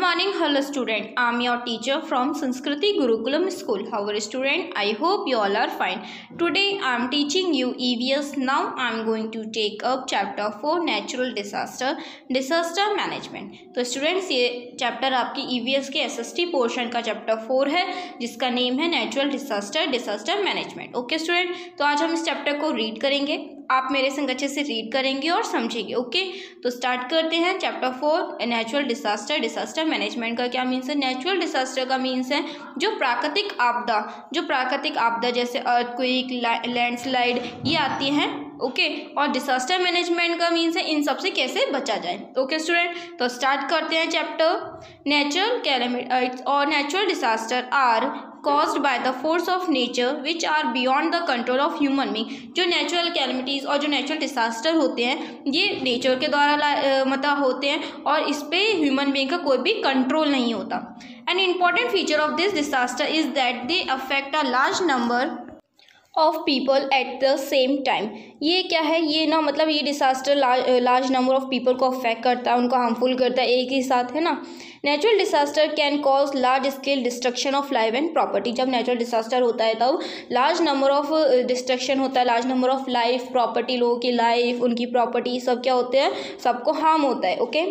Morning, hello student. I'm your teacher from Sanskriti Gurukulam School. How are you student? I hope you all are fine. Today I'm teaching you EVS. Now I'm going to take up chapter 4 Natural Disaster Management. तो students ये chapter आपकी EVS के SST portion का chapter 4 है जिसका name है Natural Disaster Management. Okay student, तो आज हम इस chapter को read करेंगे. आप मेरे संग अच्छे से रीड करेंगे और समझेंगे. ओके तो स्टार्ट करते हैं. चैप्टर 4 नेचुरल डिसास्टर मैनेजमेंट का क्या मीन्स है. नेचुरल डिसास्टर का मीन्स है जो प्राकृतिक आपदा जैसे अर्थक्वेक, लैंडस्लाइड ये आती हैं. ओके और डिसास्टर मैनेजमेंट का मीन्स है इन सब से कैसे बचा जाए. ओके स्टूडेंट तो स्टार्ट करते हैं चैप्टर. नेचुरल कैलेमिटीज और natural disaster are caused by the force of nature which are beyond the control of human being. जो नेचुरल कैलमिटीज़ और जो नेचुरल डिसास्टर होते हैं ये नेचर के द्वारा मतलब होते हैं और इस पे ह्यूमन बीइंग का कोई भी कंट्रोल नहीं होता. An important feature of this disaster is that they affect a large number of people at the same time. ये क्या है, ये ना मतलब ये disaster large number of people को अफेक्ट करता है, उनको हार्मफुल करता है एक ही साथ, है ना. Natural disaster can cause large scale destruction of life and property. जब नेचुरल डिसास्टर होता है तब लार्ज नंबर ऑफ डिस्ट्रक्शन होता है, large number of life, property, लोगों की लाइफ, उनकी प्रॉपर्टी सब क्या होते हैं, सबको हार्म होता है. Okay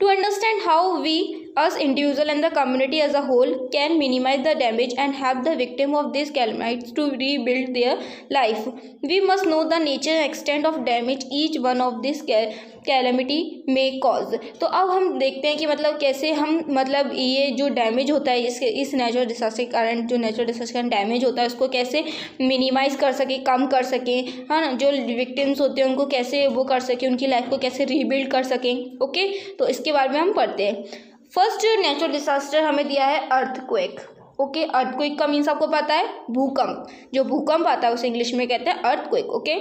to understand how we us individual and the community as a whole can minimize the damage and help the victim of these calamities to rebuild their life, we must know the nature and extent of damage each one of this calamity may cause. तो अब हम देखते हैं कि मतलब कैसे हम मतलब ये जो डैमेज होता है इस नेचुरल डिसास्टर के कारण, जो नेचुरल डिसास्टर के कारण डैमेज होता है उसको कैसे मिनिमाइज कर सके, कम कर सकें, है ना. जो विक्टिम्स होते हैं उनको कैसे वो कर सकें, उनकी लाइफ को कैसे रीबिल्ड कर सकें. ओके तो इसके बारे में हम पढ़ते हैं. फर्स्ट नेचुरल डिसास्टर हमें दिया है अर्थक्वेक. ओके अर्थक्वेक का मीन्स आपको पता है भूकंप. जो भूकंप आता है उसे इंग्लिश में कहते हैं earthquake. Okay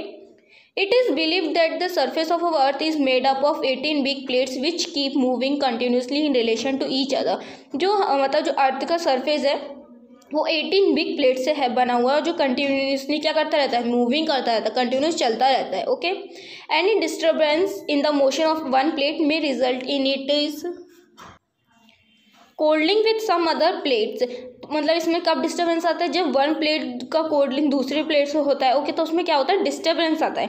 it is believed that the surface of our earth is made up of 18 big plates which keep moving continuously in relation to each other. जो मतलब जो अर्थ का सर्फेस है वो 18 बिग प्लेट से है बना हुआ है जो कंटिन्यूसली क्या करता रहता है, मूविंग करता रहता है, कंटिन्यूस चलता रहता है. Okay any disturbance in the motion of one plate में result in it is colliding with some other plates. मतलब इसमें कब डिस्टर्बेंस आता है, जब वन प्लेट का कोल्डिंग दूसरी प्लेट से होता है. ओके तो उसमें क्या होता है, डिस्टर्बेंस आता है.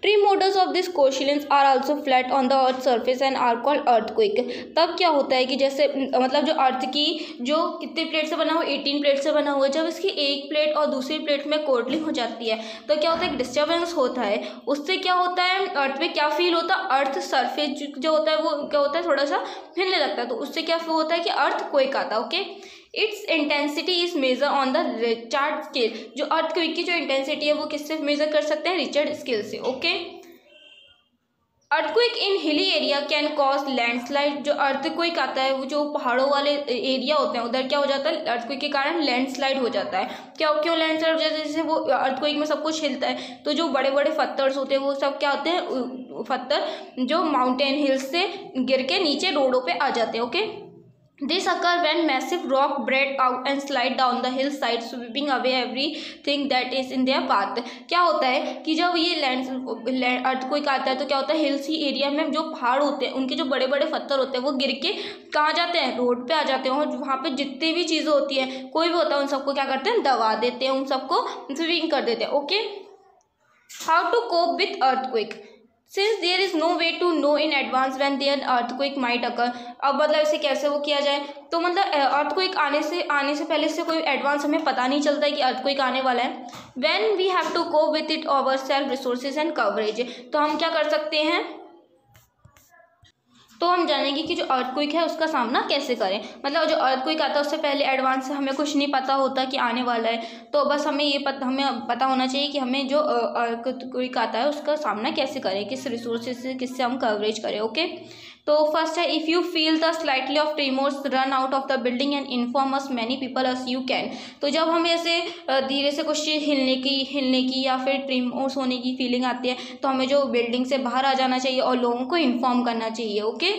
Tremors of this oscillations are also felt on the earth surface and are called earthquake. तब क्या होता है कि जैसे मतलब जो अर्थ की जो कितने प्लेट से बना हुआ, 18 प्लेट से बना हुआ है, जब इसकी एक प्लेट और दूसरी प्लेट में कोल्डिंग हो जाती है तो क्या होता है, डिस्टर्बेंस होता है. उससे क्या होता है, अर्थ पे क्या फील होता है, अर्थ सरफेस जो होता है वो क्या होता है, थोड़ा सा हिलने लगता है. तो उससे क्या फील होता है कि अर्थक्वेक आता है. Okay it's intensity is major on the Richard scale. जो अर्थक्वेक की जो इंटेंसिटी है वो किससे मेजर कर सकते हैं, रिचर्ड स्केल से. Okay earthquake in hilly area can cause landslide. जो अर्थक्वेक आता है वो जो पहाड़ों वाले एरिया होते हैं उधर क्या हो जाता है, अर्थक्वेक के कारण लैंडस्लाइड हो जाता है. क्यों लैंडस्लाइड हो जाता है, जैसे वो अर्थक्वेक में सब कुछ हिलता है तो जो बड़े बड़े पत्थर्स होते हैं वो सब क्या होते हैं, पत्थर जो माउंटेन हिल्स से गिर के नीचे रोडों पे आ जाते हैं. Okay This occur when massive rock break out and slide down the hillside, sweeping away everything that is in their path. क्या होता है कि जब ये अर्थक्वेक आता है तो क्या होता है, हिल्सी एरिया में जो पहाड़ होते हैं उनके जो बड़े बड़े पत्थर होते हैं वो गिर के कहाँ जाते हैं, रोड पे आ जाते हैं. और वहाँ पे जितनी भी चीज़ें होती हैं, कोई भी होता है, उन सबको क्या करते हैं, दबा देते हैं, उन सबको स्विंग कर देते हैं. Okay how to cope with earthquake. Since there is no way to know in advance when their earthquake might occur. अब मतलब इसे कैसे वो किया जाए, तो मतलब अर्थक्वेक आने से पहले से कोई एडवांस हमें पता नहीं चलता है कि अर्थक्वेक आने वाला है. When we have to cope with it ourselves, resources and coverage. तो हम क्या कर सकते हैं, तो हम जानेंगे कि जो अर्थक्वेक है उसका सामना कैसे करें. मतलब जो अर्थक्वेक आता है उससे पहले एडवांस से हमें कुछ नहीं पता होता कि आने वाला है, तो बस हमें पता होना चाहिए कि हमें जो अर्थक्वेक आता है उसका सामना कैसे करें, किस रिसोर्सेज से किससे हम कवरेज करें. ओके तो फर्स्ट है, if you feel the slightly off tremors run out of the building and inform us many people as you can. तो जब हमें ऐसे धीरे से कुछ चीज़ हिलने की या फिर ट्रीमोर्स होने की फीलिंग आती है तो हमें जो बिल्डिंग से बाहर आ जाना चाहिए और लोगों को इन्फॉर्म करना चाहिए. Okay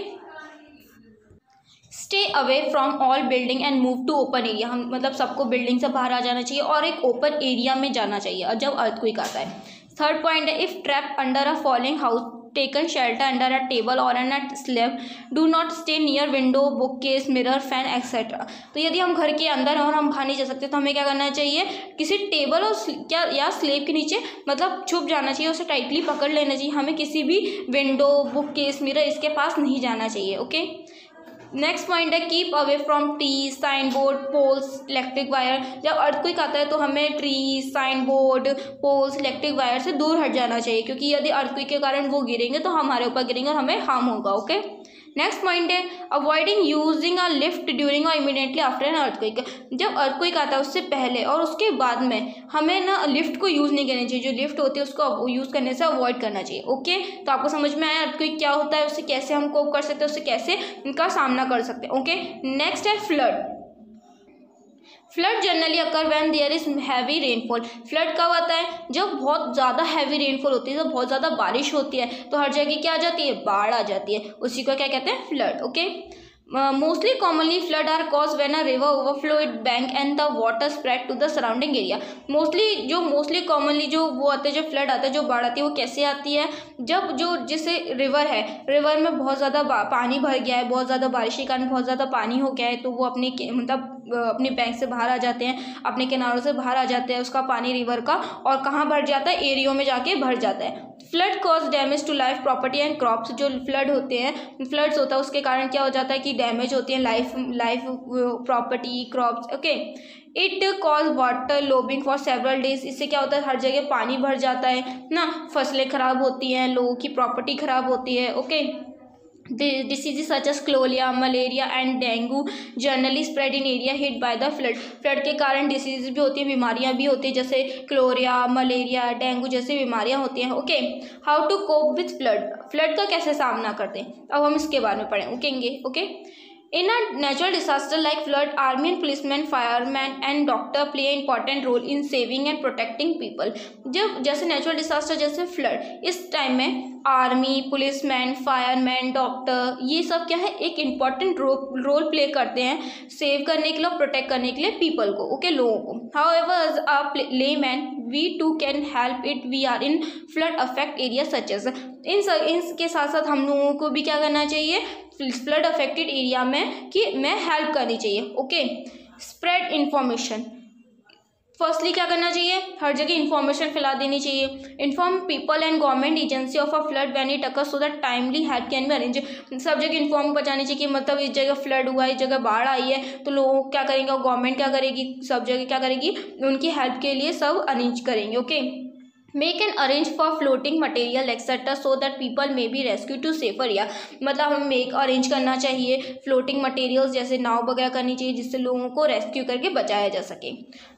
stay away from all building and move to open area. हम मतलब सबको बिल्डिंग से बाहर आ जाना चाहिए और एक ओपन एरिया में जाना चाहिए जब अर्थक्वेक आता है. थर्ड पॉइंट है, if trap under a falling house taken shelter under a table or on a slab. Do not stay near window, bookcase, mirror, fan, etc. तो यदि हम घर के अंदर हैं और हम बाहर नहीं जा सकते तो हमें क्या करना चाहिए, किसी टेबल और क्या या स्लेब के नीचे मतलब छुप जाना चाहिए, उसे टाइटली पकड़ लेना चाहिए. हमें किसी भी विंडो, बुक केस, मिरर इसके पास नहीं जाना चाहिए. ओके. नेक्स्ट पॉइंट है keep away from tree, sign board, poles, electric wire. जब अर्थक्वेक आता है तो हमें tree, sign board, poles, electric wire से दूर हट जाना चाहिए, क्योंकि यदि अर्थक्वेक के कारण वो गिरेंगे तो हमारे ऊपर गिरेंगे और हमें हार्म होगा. ओके. नेक्स्ट पॉइंट है avoiding using a lift during और इमीडिएटली आफ्टर एन अर्थक्वेक. जब अर्थक्वेक आता है उससे पहले और उसके बाद में हमें ना लिफ्ट को यूज़ नहीं करना चाहिए. जो लिफ्ट होती है उसको यूज़ करने से अवॉइड करना चाहिए. ओके. तो आपको समझ में आया अर्थक्वेक क्या होता है, उससे कैसे हम कोप कर सकते हैं, उससे कैसे उनका सामना कर सकते हैं. ओके. नेक्स्ट है flood. Flood generally occur when there is heavy rainfall. Flood कब आता है, जब बहुत ज़्यादा हैवी रेनफॉल होती है, जब बहुत ज़्यादा बारिश होती है तो हर जगह क्या आ जाती है, बाढ़ आ जाती है. उसी को क्या कहते हैं, flood. Okay. Mostly commonly flood are cause when a river overflow it bank and the water spread to the surrounding area. Mostly commonly जो वो आते हैं, जो फ्लड आता है, जो बाढ़ आती है, वो कैसे आती है, जब जो जैसे रिवर है, रिवर में बहुत ज़्यादा पानी भर गया है, बहुत ज़्यादा बारिश के कारण बहुत ज़्यादा पानी हो गया है, तो वो अपने मतलब अपने बैंक से बाहर आ जाते हैं, अपने किनारों से बाहर आ जाते हैं, उसका पानी रिवर का, और कहाँ भर जाता है, एरियो में जाके भर जाता है. Flood cause damage to life, property and crops. जो फ्लड होते हैं, फ्लड्स होता है उसके कारण क्या हो जाता है कि डैमेज होती है life property, crops. Okay. It cause water logging for several days. इससे क्या होता है, हर जगह पानी भर जाता है ना, फसलें खराब होती हैं, लोगों की प्रॉपर्टी खराब होती है. Okay. Diseases such as cholera, malaria and dengue generally spread in area hit by the flood. Flood के कारण डिसीज भी होती है, बीमारियां भी होती है, जैसे क्लोरिया, मलेरिया, डेंगू जैसी बीमारियां होती हैं. Okay. How to cope with flood. Flood का कैसे सामना करते हैं, अब हम इसके बारे में पढ़ेंगे. Okay. In a natural disaster like flood, army and policemen, firemen and doctor play an important role in saving and protecting people. जब जैसे नेचुरल डिसास्टर जैसे फ्लड, इस टाइम में आर्मी, पुलिसमैन, फायरमैन, डॉक्टर, ये सब क्या है, एक इम्पॉर्टेंट रोल प्ले करते हैं सेव करने के लिए और प्रोटेक्ट करने के लिए पीपल को. ओके. लोगों को. However, as a layman, we too can help it. We are in flood affect area such as. इनके साथ साथ हम लोगों को भी क्या करना चाहिए, फ्लड अफेक्टेड एरिया में हेल्प करनी चाहिए. ओके. Spread information. फर्स्टली क्या करना चाहिए, हर जगह इन्फॉर्मेशन फैला देनी चाहिए. Inform people and government agency of a flood when it occurs so that timely help can be arrange. सब जगह इन्फॉर्म बचानी चाहिए कि मतलब इस जगह फ्लड हुआ है, इस जगह बाढ़ आई है, तो लोग क्या करेंगे, और गवर्नमेंट क्या करेगी, सब जगह क्या करेगी, उनकी हेल्प के लिए सब अरेंज करेंगे. Okay. Make an arrange for floating material etcetera so that people may be rescue to safer area. मतलब हमें मेक अरेंज करना चाहिए फ्लोटिंग मटेरियल्स, जैसे नाव वगैरह करनी चाहिए, जिससे लोगों को रेस्क्यू करके बचाया जा सके.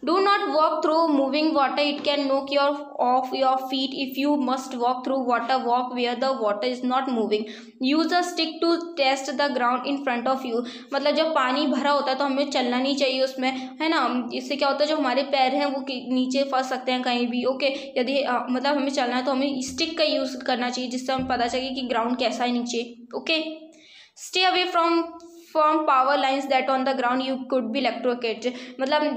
Do not walk through moving water, it can knock off your feet. If you must walk through water, walk where the water is not moving. Use a stick to test the ground in front of you. मतलब जब पानी भरा होता है तो हमें चलना नहीं चाहिए उसमें, है ना. इससे क्या होता है, जो हमारे पैर हैं वो नीचे फंस सकते हैं कहीं भी. ओके. यदि मतलब हमें चलना है तो हमें स्टिक का यूज़ करना चाहिए, जिससे हमें पता चले कि ग्राउंड कैसा है नीचे. Okay. Stay away from power lines that on the ground you could be electrocute. मतलब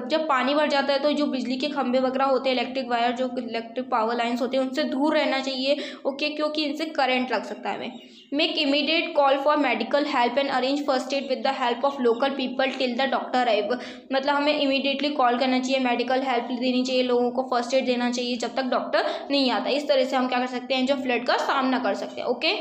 जब पानी भर जाता है तो जो बिजली के खंभे वगैरह होते हैं, इलेक्ट्रिक वायर, जो इलेक्ट्रिक पावर लाइन्स होते हैं, उनसे दूर रहना चाहिए. ओके. क्योंकि इनसे करंट लग सकता है हमें. Make immediate call for medical help and arrange first aid with the help of local people till the doctor arrive. मतलब हमें इमीडिएटली कॉल करना चाहिए, मेडिकल हेल्प देनी चाहिए, लोगों को फर्स्ट एड देना चाहिए जब तक डॉक्टर नहीं आता. इस तरह से हम क्या कर सकते हैं, जो फ्लड का सामना कर सकते हैं. ओके.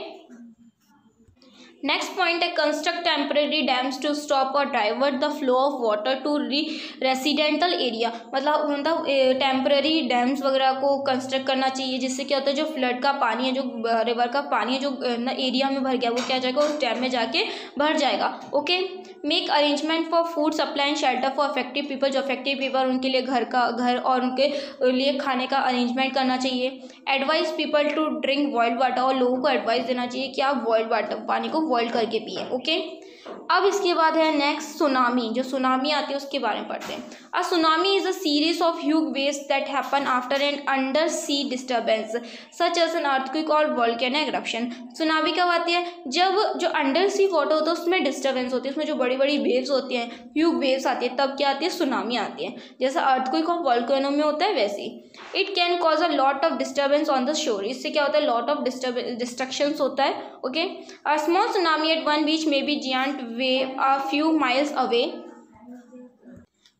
नेक्स्ट पॉइंट है construct temporary dams to stop और divert the flow of water to residential area. मतलब टेम्परेरी डैम्स वगैरह को कंस्ट्रक्ट करना चाहिए, जिससे क्या होता है, जो फ्लड का पानी है, जो रिवर का पानी है, जो एरिया में भर गया, वो क्या जाएगा, उस डैम में जाके भर जाएगा. Okay. Make arrangement for food supply and shelter for affected people. जो अफेक्टेड पीपल, उनके लिए घर और उनके लिए खाने का अरेंजमेंट करना चाहिए. Advise people to drink boiled water. और लोगों को एडवाइस देना चाहिए कि आप बॉइल्ड वाटर, पानी को बॉइल करके पिए. ओके. अब इसके बाद है नेक्स्ट सुनामी. जो सुनामी आती है उसके बारे में पढ़ते हैं. A tsunami is a series of huge waves that happen after an under sea disturbance such as an earthquake और वोल्केनिक एरप्शन. सुनामी कब आती है, जब जो अंडर सी वाटर होता है उसमें डिस्टर्बेंस होती है, उसमें जो बड़ी बड़ी वेव्स होती हैं, ह्यूज वेव्स आती है, तब क्या आती है, सुनामी आती है। जैसा अर्थक्वेक और वोल्केनो में होता है वैसे ही। It can cause a lot of disturbance on the shore, इससे क्या होता है, लॉट ऑफ डिस्ट्रक्शंस होता है। Okay, a small tsunami at one beach may be giant wave a few miles away.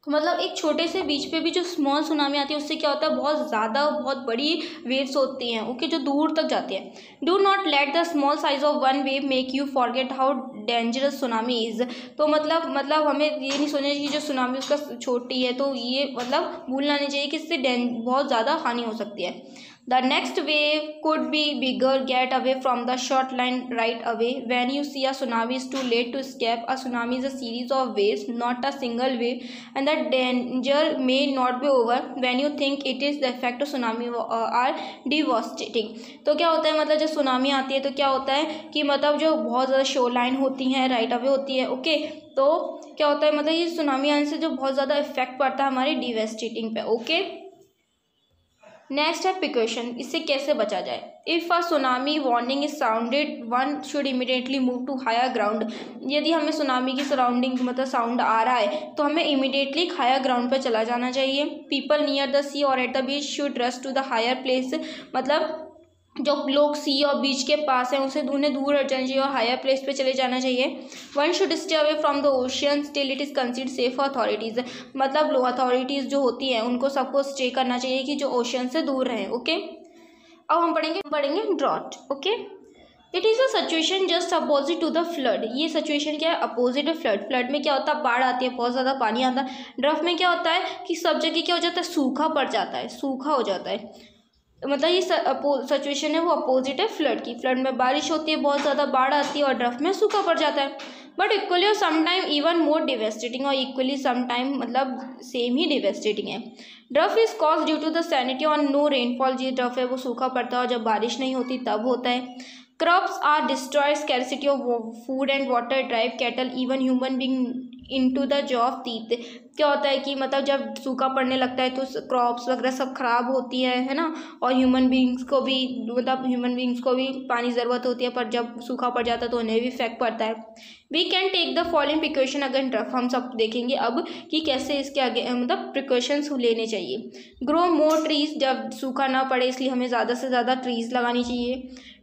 तो मतलब एक छोटे से बीच पे भी जो स्मॉल सुनामी आती है उससे क्या होता है, बहुत ज़्यादा बहुत बड़ी वेव्स होती हैं, ओके, जो दूर तक जाती है। Do not let the small size of one wave make you forget how dangerous tsunami is. तो मतलब हमें ये नहीं सोचना चाहिए कि जो सुनामी उसका छोटी है तो ये मतलब भूलना नहीं चाहिए कि इससे बहुत ज़्यादा हानि हो सकती है। The next wave could be bigger, get away from the short line right away. When you see a tsunami, it's too late to escape. A tsunami is a series of waves, not a single wave, and the danger may not be over when you think it is. The effect of tsunami are devastating. तो क्या होता है, मतलब जब tsunami आती है तो क्या होता है कि मतलब जो बहुत ज़्यादा शोर लाइन होती हैं, राइट अवे होती है, ओके, तो क्या होता है, मतलब ये सुनामी आने से जो बहुत ज़्यादा इफेक्ट पड़ता है हमारे डिवेस्टेटिंग पे। ओके, नेक्स्ट है प्रिकॉशन, इससे कैसे बचा जाए। If a tsunami warning is sounded one should immediately move to higher ground. यदि हमें सुनामी की सराउंडिंग मतलब साउंड आ रहा है तो हमें इमीडिएटली हायर ग्राउंड पर चला जाना चाहिए। पीपल नियर द सी और at the beach should rush to the higher place, मतलब जो लोग सी और बीच के पास हैं उसे उन्हें दूर हट जाना चाहिए और हायर प्लेस पे चले जाना चाहिए। One should stay away from the ocean till it is considered safe for authorities, मतलब लो अथॉरिटीज़ जो होती हैं उनको सबको स्टे करना चाहिए कि जो ओशियन से दूर रहें। ओके, अब हम पढ़ेंगे drought. Okay, it is a situation just opposite to the flood. ये सिचुएशन क्या है, अपोजिट है फ्लड। फ्लड में क्या होता है, बाढ़ आती है, बहुत ज़्यादा पानी आता है। ड्रॉट में क्या होता है कि सब जगह क्या हो जाता है, सूखा पड़ जाता है, सूखा हो जाता है। मतलब ये सिचुएशन है वो अपोजिट है फ्लड की। फ्लड में बारिश होती है, बहुत ज़्यादा बाढ़ आती है, और ड्रफ में सूखा पड़ जाता है। बट इक्वली और समटाइम इवन मोर डिवेस्टेटिंग, और इक्वली समटाइम मतलब सेम ही डिवेस्टेटिंग है। Drought is cause due to the scanty और नो रेनफॉल। जी ड्रफ है वो सूखा पड़ता है और जब बारिश नहीं होती तब होता है। Crops are destroy, scarcity of food and water drive cattle even human being into the jaw of teeth. क्या होता है कि मतलब जब सूखा पड़ने लगता है तो क्रॉप्स वगैरह सब खराब होती है ना, और ह्यूमन बींग्स को भी मतलब ह्यूमन बींग्स को भी पानी ज़रूरत होती है, पर जब सूखा पड़ जाता है तो उन्हें भी इफेक्ट पड़ता है। We can take the following precaution against drought. हम सब देखेंगे अब कि कैसे इसके आगे मतलब प्रिकॉशंस लेने चाहिए। ग्रो मोर ट्रीज, जब सूखा ना पड़े इसलिए हमें ज़्यादा से ज़्यादा ट्रीज लगानी चाहिए।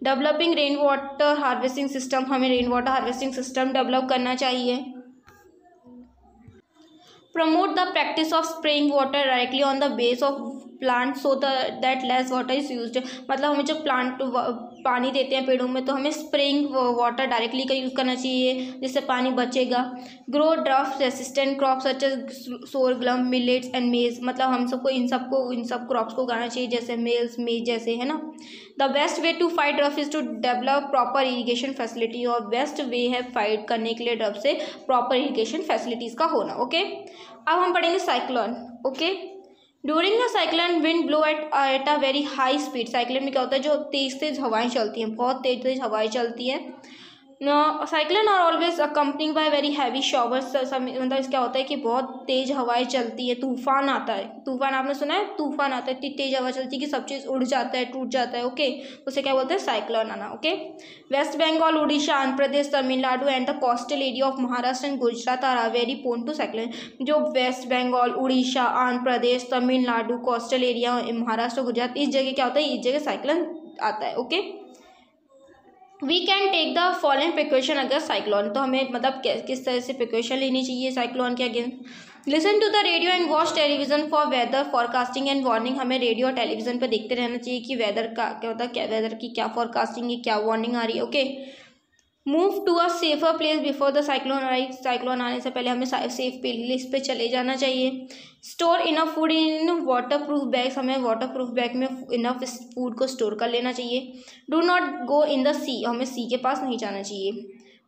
Developing rain water harvesting system, हमें rain water harvesting system develop करना चाहिए। Promote the practice of spraying water directly on the base of plant so that less water is used। मतलब हमें जब प्लांट पानी देते हैं पेड़ों में तो हमें स्प्रेइंग वाटर डायरेक्टली का यूज़ करना चाहिए जिससे पानी बचेगा। Grow drought resistant crops such as sorghum, millets and maize, मतलब हम सबको इन सब क्रॉप्स को उगाना चाहिए जैसे मेज जैसे, है ना। The best way to fight drought is to develop proper irrigation facility, और बेस्ट वे है फाइट करने के लिए ड्रफ से प्रॉपर इरीगेशन फैसिलिटीज़ का होना। ओके, अब हम पढ़ेंगे cyclone. Okay, during the cyclone wind blow at a very high speed. Cyclone में क्या होता है, जो तेज़ हवाएं चलती हैं, बहुत तेज़ हवाएं चलती हैं। Cyclone are always accompanying by very heavy showers. मतलब क्या होता है कि बहुत तेज़ हवाएं चलती है, तूफान आता है। तूफान आपने सुना है, तूफान आता है, इतनी तेज़ हवा चलती है कि सब चीज़ उड़ जाता है, टूट जाता है। ओके, उसे क्या बोलते हैं, साइक्लोन आना। Okay, West Bengal, Orissa, Andhra Pradesh, Tamil Nadu and the coastal area of Maharashtra and Gujarat are very prone to cyclone. जो वेस्ट बंगाल, उड़ीसा, आंध्र प्रदेश, तमिलनाडु, कोस्टल एरिया, महाराष्ट्र, गुजरात, इस जगह क्या होता है, इस जगह साइक्लोन आता है। Okay, we can take the following precaution against cyclone. तो हमें मतलब किस तरह से प्रिकॉशन लेनी चाहिए साइक्लोन के against. Listen to the radio and watch television for weather forecasting and warning. हमें रेडियो और टेलीविजन पर देखते रहना चाहिए कि वेदर का क्या होता है, क्या वेदर की क्या फॉरकास्टिंग है, क्या वार्निंग आ रही है। Okay, move to a safer place before the cyclone arrive. Cyclone आने से पहले हमें सेफ प्लेस पे चले जाना चाहिए। Store enough food in water proof bags. हमें वाटर प्रूफ बैग में इनफ फूड को स्टोर कर लेना चाहिए। Do not go in the sea. हमें सी के पास नहीं जाना चाहिए।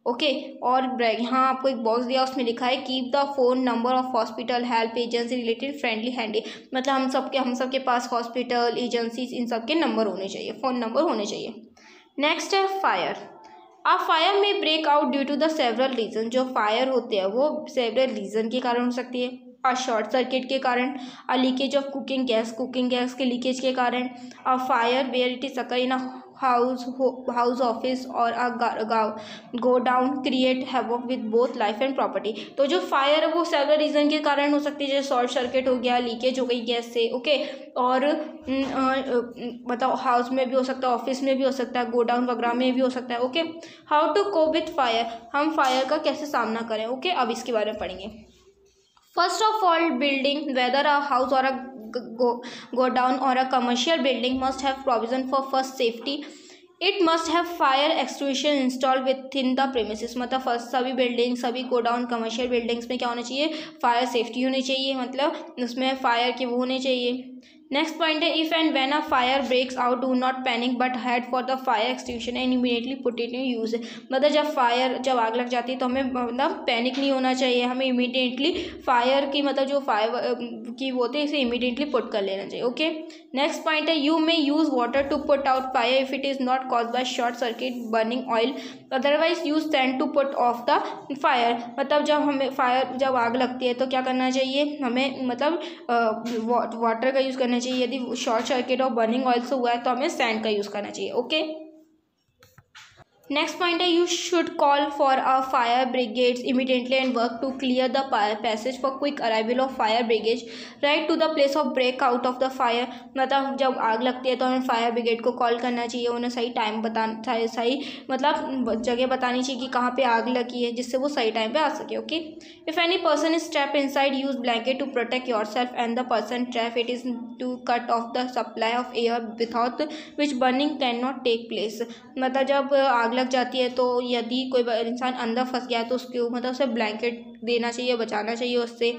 ओके, और यहाँ आपको एक बॉक्स दिया, उसमें लिखा है keep the phone number of hospital, help agency related friendly handy. मतलब हम सबके पास हॉस्पिटल, एजेंसीज, इन सब के नंबर होने चाहिए, फ़ोन नंबर होने चाहिए। नेक्स्ट है fire. A fire may break out due to the several reason. जो फायर होते हैं वो सेवरल रीजन के कारण हो सकती है। आ शॉर्ट सर्किट के कारण, a leakage of cooking gas के लीकेज के कारण, a fire where it is occur in a house office or a go down create havoc with both life and property। तो जो फायर है वो सेवरल रीज़न के कारण हो सकती है, जैसे शॉर्ट सर्किट हो गया, लीकेज हो गई गैस से, ओके। और मतलब हाउस में भी हो सकता है, ऑफिस में भी हो सकता है, गोडाउन वगैरह में भी हो सकता है, okay. How to cope with fire, हम फायर का कैसे सामना करें, ओके। अब इसके बारे में पढ़ेंगे। First of all, building weather a house और अ godown or a commercial building must have provision for first safety. It must have fire extinguisher installed within the premises। मतलब फर्स्ट सभी बिल्डिंग, सभी गोडाउन, कमर्शियल बिल्डिंग्स में क्या होना चाहिए, fire safety होनी चाहिए, मतलब उसमें फायर के वो होने चाहिए। नेक्स्ट पॉइंट है, if and when a fire breaks out do not panic but head for the fire extinguisher and immediately put it in use. मतलब जब आग लग जाती है तो हमें मतलब पैनिक नहीं होना चाहिए, हमें इमीडिएटली फायर की मतलब जो फायर की वो होती है इसे इमीडिएटली पुट कर लेना चाहिए, ओके। नेक्स्ट पॉइंट है, you may use water to put out fire if it is not cause by short circuit burning oil, otherwise use sand to put off the fire. मतलब जब आग लगती है तो क्या करना चाहिए, हमें मतलब वाटर का यूज़ करना चाहिए, यदि शॉर्ट सर्किट और बर्निंग ऑयल से हुआ है तो हमें सैंड का यूज़ करना चाहिए, ओके। नेक्स्ट पॉइंट है, you should call for a fire brigades immediately and work to clear the passage for quick arrival of fire brigade right to the place of break out of the fire. मतलब जब आग लगती है तो हमें fire brigade को call करना चाहिए, उन्हें सही टाइम सही मतलब जगह बतानी चाहिए कि कहाँ पे आग लगी है, जिससे वो सही टाइम पे आ सके, okay. If any person is trap inside use blanket to protect your self and the person trap it is to cut off the supply of air without which burning can not take place. मतलब जब आग लग जाती है तो यदि कोई इंसान अंदर फंस गया है तो उसके मतलब उसे ब्लैंकेट देना चाहिए, बचाना चाहिए उससे,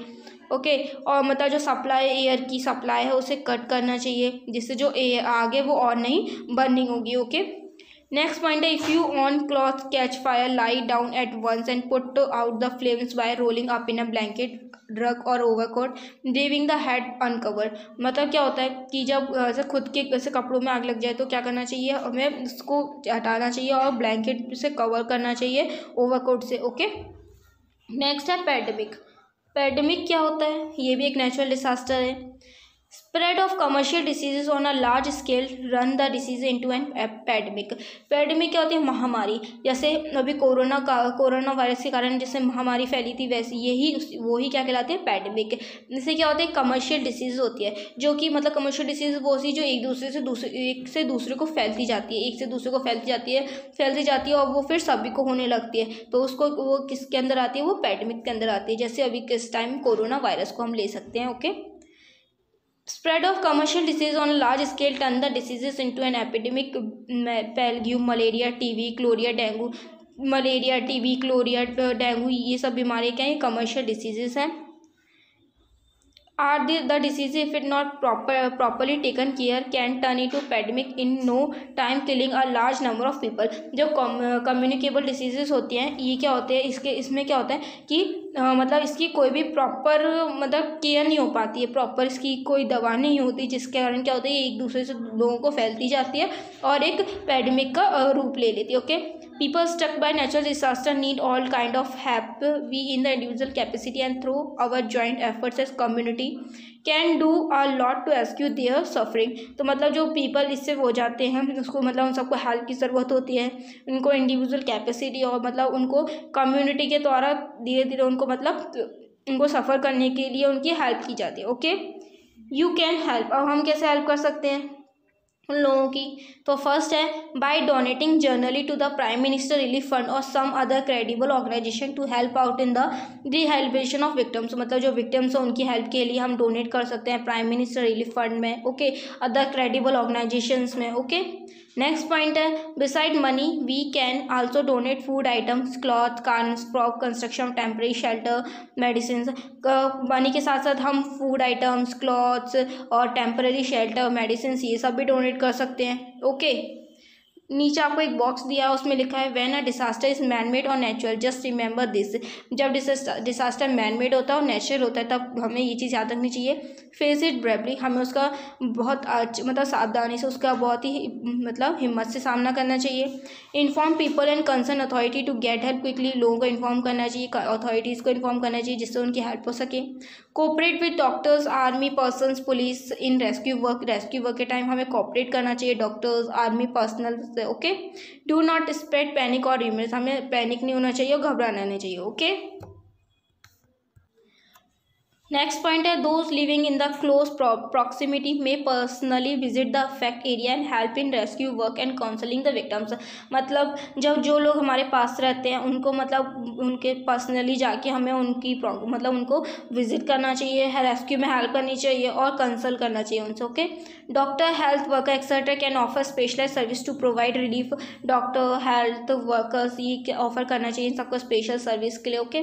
ओके। और मतलब जो सप्लाई एयर की सप्लाई है उसे कट करना चाहिए, जिससे जो आगे वो और नहीं बर्निंग होगी, ओके। नेक्स्ट पॉइंट है, if you on cloth catch fire lie down at once and put out the flames by rolling up in a blanket rug और overcoat leaving the head uncover. मतलब क्या होता है कि जब ऐसे खुद के ऐसे कपड़ों में आग लग जाए तो क्या करना चाहिए, हमें उसको हटाना चाहिए और ब्लैंकेट से कवर करना चाहिए ओवरकोट से, ओके। नेक्स्ट है पैंडेमिक। पैंडेमिक क्या होता है, ये भी एक नेचुरल डिसास्टर है। Spread of commercial diseases on a large scale run the disease into an pandemic. Pandemic क्या होती है, महामारी। जैसे अभी कोरोना वायरस के कारण जैसे महामारी फैली थी, वैसे वही क्या कहलाती है, पैंडेमिक। इससे क्या होता है, कमर्शियल डिसीज होती है, जो कि मतलब कमर्शियल डिसीज वो सी जो एक से दूसरे को फैलती जाती है, फैलती जाती है और वो फिर सभी को होने लगती है, तो उसको वो किसके अंदर आती है, वो पैंडेमिक के अंदर आती है। जैसे अभी किस टाइम कोरोना वायरस को हम ले सकते हैं, okay. Spread of commercial disease on a large scale turn the diseases into an epidemic। Plague, malaria, TB, cholera, dengue, ये सब बीमारी क्या है, कमर्शियल डिसीजेस हैं। Are the disease if it not properly taken care can turn into pandemic in no time killing a large number of people। जो communicable diseases होती हैं ये क्या होते हैं, इसमें क्या होता है कि मतलब इसकी कोई भी प्रॉपर मतलब केयर नहीं हो पाती है, प्रॉपर इसकी कोई दवा नहीं होती, जिसके कारण क्या होता है एक दूसरे से लोगों को फैलती जाती है और एक पैंडेमिक का रूप ले लेती है, okay. People struck by natural disaster need all kind of help we in the individual capacity and through our joint efforts as community can do a lot to rescue their suffering। तो मतलब जो people इससे हो जाते हैं उसको मतलब उन सबको हेल्प की ज़रूरत होती है, उनको इंडिविजुअल कैपेसिटी और मतलब उनको कम्युनिटी के द्वारा धीरे धीरे उनको मतलब उनको सफ़र करने के लिए उनकी हेल्प की जाती है, ओके। You can help. अब हम कैसे हेल्प कर सकते हैं उन लोगों की, तो फर्स्ट है by donating generously to the prime minister relief fund और some other credible organization to help out in the rehabilitation of victims. मतलब जो विक्टिम्स हैं उनकी हेल्प के लिए हम डोनेट कर सकते हैं प्राइम मिनिस्टर रिलीफ फंड में, ओके, अदर क्रेडिबल ऑर्गेनाइजेशंस में, ओके। नेक्स्ट पॉइंट है beside money we can also donate food items, cloth, cars, prop, construction, temporary shelter, medicine. Money के साथ साथ हम फूड आइटम्स, क्लॉथ्स और टेम्परेरी शेल्टर, मेडिसिन ये सब भी डोनेट कर सकते हैं, ओके। नीचे आपको एक बॉक्स दिया है उसमें लिखा है when a disaster is manmade और नेचुरल जस्ट रिमेंबर दिस। जब डिसास्टर मैनमेड होता है और नेचुरल होता है तब हमें ये चीज़ याद रखनी चाहिए। फेस इट ब्रेवली, हमें उसका बहुत मतलब सावधानी से उसका बहुत ही मतलब हिम्मत से सामना करना चाहिए। Inform people and concern authority to get help quickly, लोगों को इन्फॉर्म करना चाहिए, अथॉरिटीज़ को इन्फॉर्म करना चाहिए जिससे उनकी हेल्प हो सके। Cooperate with doctors, army persons, police in rescue work के टाइम हमें कोऑपरेट करना चाहिए डॉक्टर्स, आर्मी पर्सनल है। Okay, do not spread panic और र्यूमर्स, हमें पैनिक नहीं होना चाहिए और घबराना नहीं चाहिए। ओके, नेक्स्ट पॉइंट है those living in the close proximity में personally visit the affect area and help in rescue work and counselling the victims. मतलब जब जो लोग हमारे पास रहते हैं उनको मतलब उनके पर्सनली जाके हमें उनकी मतलब उनको विजिट करना चाहिए, रेस्क्यू में हेल्प करनी चाहिए और कंसल्ट करना चाहिए उनसे। Okay, doctor, health worker etcetera can offer specialise service to provide relief. Doctor, health workers ये ऑफर करना चाहिए सबको स्पेशल सर्विस के लिए। Okay,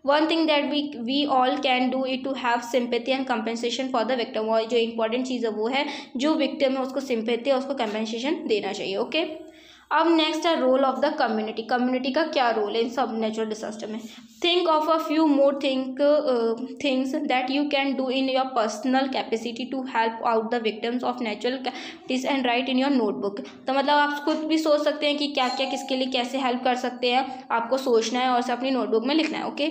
one thing that we all can do it to have sympathy and compensation for the victim. और जो important चीज़ है वो है जो विक्टिम है उसको सिंपैथी और उसको कंपेंसेशन देना चाहिए। ओके, अब नेक्स्ट है role of the community. Community का क्या रोल है इन सब नेचुरल डिजास्टर में? Think of a few more things that you can do in your personal capacity to help out the victims of natural calamities and write in your notebook. तो मतलब आप खुद भी सोच सकते हैं कि क्या क्या किसके लिए कैसे हेल्प कर सकते हैं, आपको सोचना है और उसे अपनी नोटबुक में लिखना है। Okay,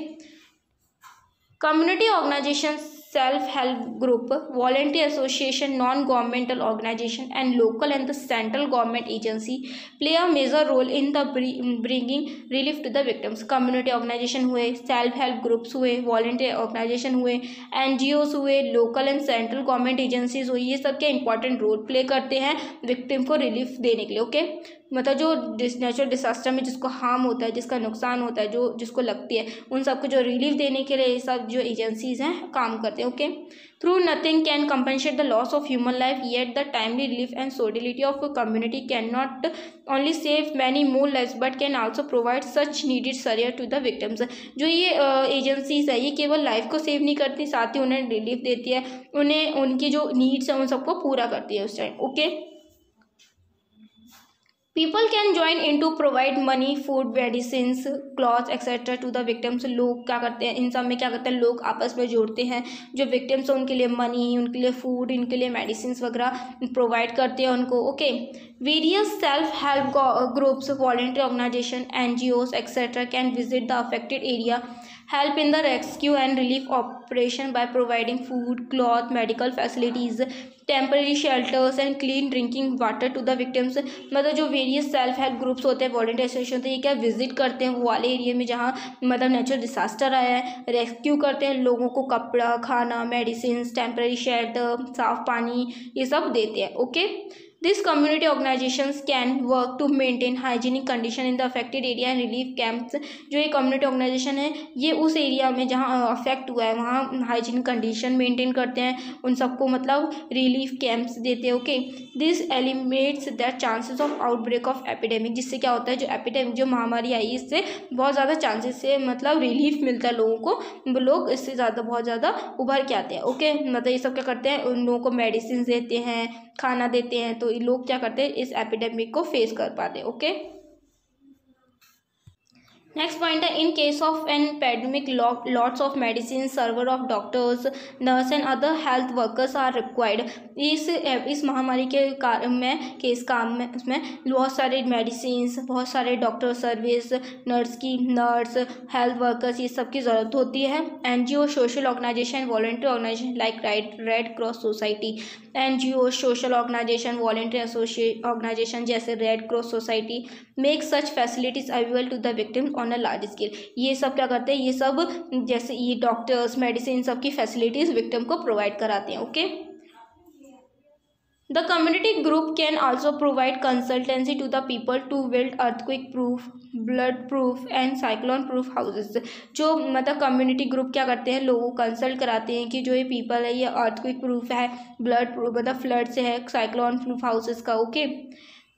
community organisation, self-help group, volunteer association, non-governmental organization and local and the central government agency play a major role in the bringing relief to the victims। community organization हुए, self-help groups हुए, volunteer organization हुए, NGOs हुए, local and central government agencies हुई, ये सब क्या important role play करते हैं विक्टिम को रिलीफ देने के लिए। ओके, मतलब जो नेचुरल डिजास्टर में जिसको हार्म होता है, जिसका नुकसान होता है, जो जिसको लगती है, उन सबको जो रिलीफ देने के लिए ये सब जो एजेंसीज हैं काम करते हैं। Okay, though nothing can compensate the loss of human life yet the timely relief and solidarity of community can not only save many more lifes but can also provide such needed succour to the victims. जो ये agencies है ये केवल life को save नहीं करती, साथ ही उन्हें रिलीफ देती है, उन्हें उनकी जो नीड्स हैं उन सबको पूरा करती है उस time. Okay, people can join in to provide money, food, medicines, cloth etcetera to the victims. लोग क्या करते हैं इन सब में, क्या करते हैं लोग आपस में जोड़ते हैं, जो विक्टिम्स हैं उनके लिए मनी, उनके लिए फूड, इनके लिए मेडिसिन्स वगैरह प्रोवाइड करते हैं उनको। Okay, various self help groups, volunteer organisation, NGOs etcetera can visit the affected area, help in the rescue and relief operation by providing food, cloth, medical facilities, temporary shelters and clean drinking water to the victims। मतलब जो various self help groups होते हैं, volunteer association होते हैं, ये क्या visit करते हैं वो वाले एरिया में जहाँ मतलब नेचुरल डिजास्टर आया है, रेस्क्यू करते हैं लोगों को, कपड़ा, खाना, मेडिसिन, टेम्पररी शेल्टर, साफ पानी, ये सब देते हैं। Okay, These community organizations can work to maintain hygienic condition in the affected area and relief camps। जो ये कम्युनिटी ऑर्गेनाइजेशन है ये उस एरिया में जहाँ अफेक्ट हुआ है वहाँ हाइजीनिक कंडीशन मेंटेन करते हैं, उन सबको मतलब रिलीफ कैंप्स देते हैं। Okay, this eliminates the chances of outbreak of epidemic. जिससे क्या होता है जो एपिडेमिक जो महामारी आई इससे बहुत ज़्यादा चांसेस से मतलब रिलीफ मिलता है लोगों को, लोग इससे ज़्यादा बहुत ज़्यादा उभर के आते हैं। ओके, मतलब ये सब क्या करते हैं उन लोगों को मेडिसिन देते हैं, खाना देते हैं, तो लोग क्या करते हैं इस एपिडेमिक को फेस कर पाते हैं। ओके, नेक्स्ट पॉइंट है in case of an epidemic lots of medicine, server of doctors, nurse and other health workers are required. इस महामारी के काम में उसमें बहुत सारे मेडिसिन, बहुत सारे doctor service, nurse, health workers, ये सब की ज़रूरत होती है। NGO, social organization, volunteer organization like red cross society, NGO, social organization, volunteer organization जैसे red cross society make such facilities available to the victim on a large scale. ये सब क्या करते हैं, ये सब जैसे ये डॉक्टर्स, मेडिसिन, सब की फैसिलिटीज विक्टिम को प्रोवाइड कराते हैं। Okay, the community group can also provide consultancy to the people to build earthquake proof, blood proof and cyclone proof houses. जो मतलब कम्युनिटी ग्रुप क्या करते हैं लोगों को कंसल्ट कराते हैं कि जो ये पीपल है ये अर्थक्वेक प्रूफ है, ब्लड प्रूफ मतलब फ्लड से है, साइक्लोन प्रूफ हाउसेस का। ओके,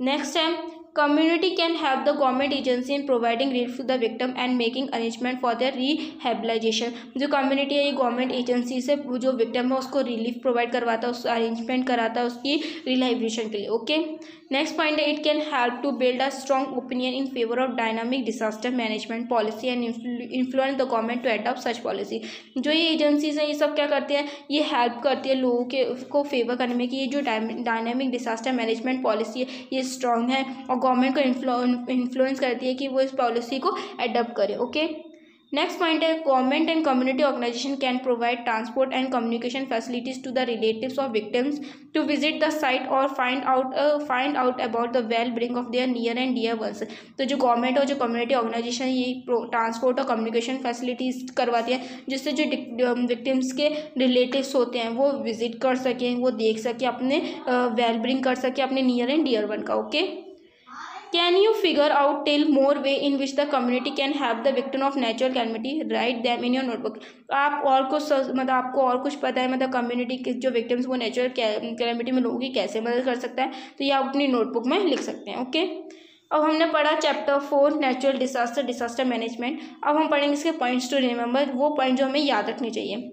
नेक्स्ट है community can help the government agency in providing relief to the victim and making arrangement for their rehabilitation। जो कम्युनिटी है ये गवर्नमेंट एजेंसी से जो विक्टिम है उसको रिलीफ प्रोवाइड करवाता है, उस अरेंजमेंट कराता है उसकी रिहैबिलिटेशन के लिए। ओके, नेक्स्ट पॉइंट है it can help to build a strong opinion in favour of dynamic disaster management policy and influence the government to adopt such policy. जो ये एजेंसीज हैं ये सब क्या करते हैं, ये हेल्प करती है लोगों के को फेवर करने में कि ये जो डायनामिक डिजास्टर मैनेजमेंट पॉलिसी है ये स्ट्रॉन्ग है और गवर्नमेंट को इन्फ्लुएंस करती है कि वो इस पॉलिसी को एडॉप्ट करे। ओके, नेक्स्ट पॉइंट है government and community organization can provide transport and communication facilities to the relatives of victims to visit the site और find out about the well being of their near and dear ones. तो जो government और जो community organization ये transport और communication facilities करवाती है जिससे जो विक्टिम्स के रिलेटिव्स होते हैं वो विजिट कर सकें, वो देख सकें, अपने वेल बीइंग कर सकें अपने नियर एंड डियर वन का। Okay, can you figure out till more way in which the community can help the victim of natural calamity, right them in your notebook. आप और कुछ मतलब आपको और कुछ पता है मतलब कम्युनिटी के जो विक्टिम्स वो नेचुरल कैलमिटी में लोगों की कैसे मदद कर सकता है, तो ये आप अपनी नोटबुक में लिख सकते हैं। ओके, अब हमने पढ़ा चैप्टर 4 नेचुरल डिसास्टर मैनेजमेंट। अब हम पढ़ेंगे इसके पॉइंट्स टू रिमेंबर, वो पॉइंट जो हमें याद रखने चाहिए।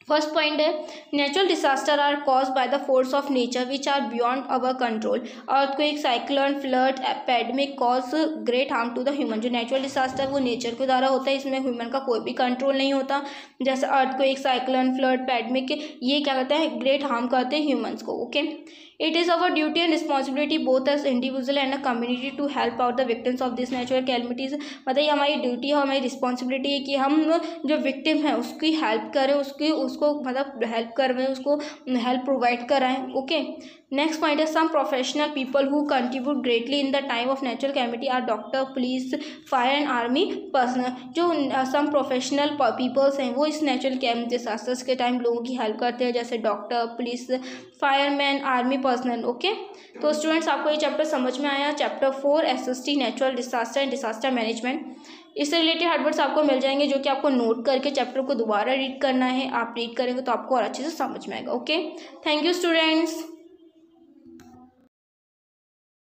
फर्स्ट पॉइंट है natural disaster are cause by the force of nature which are beyond our control. Earthquake, cyclone, flood, epidemic cause great harm to the human. जो नेचुरल डिसास्टर वो nature के द्वारा होता है, इसमें ह्यूमन का कोई भी कंट्रोल नहीं होता। जैसे अर्थक्वेक, साइक्लोन, फ्लड, एपिडेमिक, ये क्या करते हैं, ग्रेट हार्म करते हैं ह्यूमन्स को। Okay, it is our duty and responsibility both as individual and a community to help out the victims of this natural calamities. मतलब ये हमारी ड्यूटी है, हमारी रिस्पॉन्सिबिलिटी है कि हम जो विक्टिम है उसकी हेल्प करें, उसको मतलब हेल्प करवाएं, उसको हेल्प प्रोवाइड कराएं। ओके, नेक्स्ट पॉइंट है some professional people who contribute greatly in the time of natural calamity are doctor, police, fire and army personnel. जो सम प्रोफेशनल पीपल्स हैं वो इस नेचुरल डिसास्टर्स के टाइम लोगों की हेल्प करते हैं, जैसे doctor, police, fireman, army personnel. Okay, तो स्टूडेंट्स आपको ये चैप्टर समझ में आया, chapter 4 SST natural disaster and disaster management. इससे रिलेटेड हार्डवर्ड्स आपको मिल जाएंगे जो कि आपको नोट करके चैप्टर को दोबारा रीड करना है। आप रीड करेंगे तो आपको और अच्छे से समझ में आएगा। Okay, thank you students.